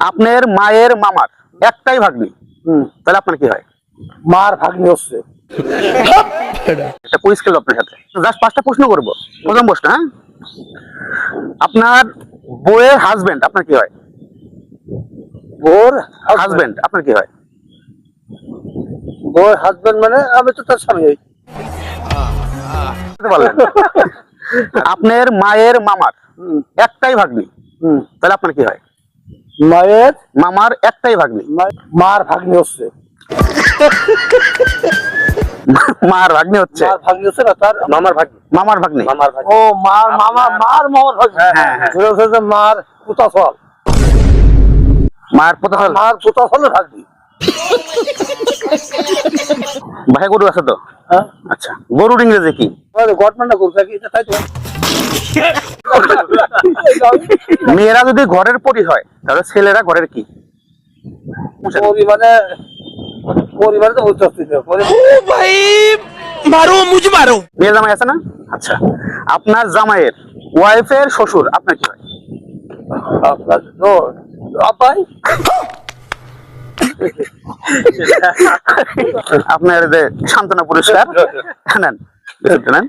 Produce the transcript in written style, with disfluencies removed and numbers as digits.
আপনার মায়ের মামার একটাই ভাগ্নি, তাহলে আপনার কি হয়? মার ভাগ্নি হচ্ছে। একটা কুইজ খেলবো আপনার সাথে, জাস্ট 5টা প্রশ্ন করবো। প্রথম প্রশ্ন, হ্যাঁ, আপনার বউয়ের হাজবেন্ড আপনার কি হয়? ওর হাজবেন্ড আপনার কি হয়? ওর হাজবেন্ড মানে আমি তো তার স্বামী হই। বলতে পারলেন? আপনার মায়ের মামার একটাই ভাগ্নি, তাহলে আপনার কি হয়? মায়ের মামার একটাই ভাগ্নি। মার ভাগ্নি হচ্ছে। মার ভাগ্নি হচ্ছে? মার ভাগ্নি হচ্ছে না, তার মামার ভাগ্নি। মামার ভাগ্নি। ও মার মামার ভাগ্নি। হ্যাঁ, হ্যাঁ। ওটা হচ্ছে যে মার পুতাফল। মায়ের পোতা মার পুতাফলের ভাগ্নি। ভাই গরু আছে তো? হ্যাঁ, আচ্ছা, গরুর ইংরেজি কি? গভর্নমেন্ট করছে কি এটা, তাই তো? মেয়েরা যদি ঘরের পরি হয় তাহলে ছেলেরা ঘরের কি? পরিমাণে পরিমাণে তো বুঝতে পারছি না। भाई मारो मुझे मारो। মেয়ে জামাই আছে না? আচ্ছা, আপনার জামাইয়ের ওয়াইফের শ্বশুর আপনার কি হয়? আপনার তো আপাই আপনার যে সান্ত্বনা পুরস্কার নেন, নেন।